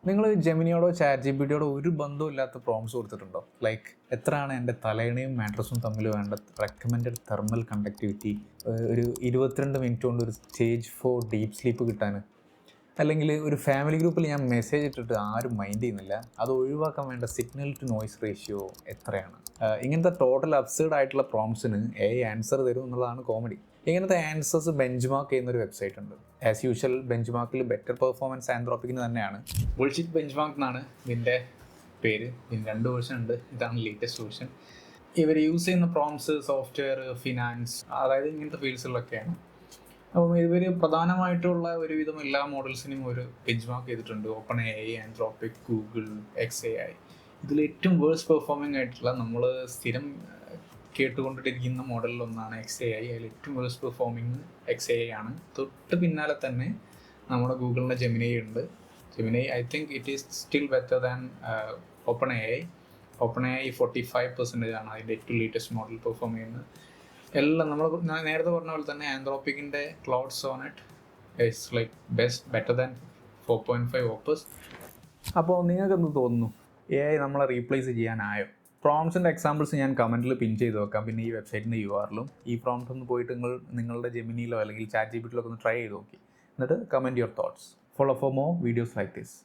നിങ്ങൾ ജെമിനിയോടോ chat G P ടിയോടോ ഒരു ബന്ധമില്ലാത്ത പ്രോംസ് കൊടുത്തിട്ടുണ്ടോ? ലൈക്ക് എത്രയാണ് എൻ്റെ തലയണയും മാട്രസും തമ്മിൽ വേണ്ട റെക്കമെൻഡഡ് തെർമൽ കണ്ടക്ടിവിറ്റി, ഒരു 22 മിനിറ്റ് കൊണ്ട് ഒരു സ്റ്റേജ് 4 ഡീപ്പ് സ്ലീപ്പ് കിട്ടാൻ, അല്ലെങ്കിൽ ഒരു ഫാമിലി ഗ്രൂപ്പിൽ ഞാൻ മെസ്സേജ് ഇട്ടിട്ട് ആരും മൈൻഡ് ചെയ്യുന്നില്ല, അത് ഒഴിവാക്കാൻ വേണ്ട സിഗ്നൽ ടു നോയ്സ് റേഷ്യോ എത്രയാണ്? ഇങ്ങനത്തെ ടോട്ടൽ അബ്സേർഡ് ആയിട്ടുള്ള പ്രോംസിന് ആൻസർ തരും എന്നുള്ളതാണ് കോമഡി. ഇങ്ങനത്തെ ആൻസേഴ്സ് ബെഞ്ച് മാർക്ക് ചെയ്യുന്നൊരു വെബ്സൈറ്റ് ഉണ്ട്. ആസ് യൂഷ്വൽ ബെഞ്ച് മാർക്കിൽ ബെറ്റർ പെർഫോമൻസ് ആന്ത്രോപ്പിക്കിന് തന്നെയാണ്. ബുൾഷിറ്റ് ബെഞ്ച് മാർക്ക് എന്നാണ് ഇതിൻ്റെ പേര്. ഇതിന് 2 വേർഷൻ ഉണ്ട്. ഇതാണ് ലേറ്റസ്റ്റ് വേർഷൻ. ഇവർ യൂസ് ചെയ്യുന്ന പ്രോംസ് സോഫ്റ്റ്വെയർ, ഫിനാൻസ്, അതായത് ഇങ്ങനത്തെ ഫീൽഡ്സിലൊക്കെയാണ്. അപ്പം ഇവർ പ്രധാനമായിട്ടുള്ള ഒരുവിധം എല്ലാ മോഡൽസിനും ഒരു ബെഞ്ച് മാർക്ക് ചെയ്തിട്ടുണ്ട്. Open AI, anthropic, Google, XAI. ഇതിൽ ഏറ്റവും വേഴ്സ്റ്റ് പെർഫോമിംഗ് ആയിട്ടുള്ള, നമ്മൾ സ്ഥിരം കേട്ടുകൊണ്ടിരിക്കുന്ന മോഡലിലൊന്നാണ് XAI. അതിൽ ഏറ്റവും വേഴ്സ്റ്റ് പെർഫോമിംഗ് XAI ആണ്. തൊട്ട് പിന്നാലെ തന്നെ നമ്മുടെ ഗൂഗിളിൻ്റെ ജെമിനി ഉണ്ട്. Gemini I think it is still better than open AI. Open AI 45% ആണ് അതിൻ്റെ ഏറ്റവും ലേറ്റസ്റ്റ് മോഡൽ പെർഫോം ചെയ്യുന്നത്. എല്ലാം നമ്മൾ നേരത്തെ പറഞ്ഞ പോലെ തന്നെ ആന്ത്രോപ്പിക്കിൻ്റെ Claude sonnet is like better than 4.5 opus. അപ്പോൾ നിങ്ങൾക്ക് എന്ത് തോന്നുന്നു? AI നമ്മളെ റീപ്ലേസ് ചെയ്യാനായോ? പ്രോംസിൻ്റെ എക്സാമ്പിൾസ് ഞാൻ കമൻറ്റിൽ പിൻ ചെയ്ത് വെക്കാം. പിന്നെ ഈ വെബ്സൈറ്റിൻ്റെ URLും. ഈ പ്രോംപ്റ്റ് ഒന്ന് പോയിട്ട് നിങ്ങളുടെ ജെമിനിയിലോ അല്ലെങ്കിൽ ചാറ്റ് ജി പി ടിയിലോ ഒന്ന് ട്രൈ ചെയ്ത് നോക്കി. എന്നിട്ട് comment your thoughts. Follow for more videos like this.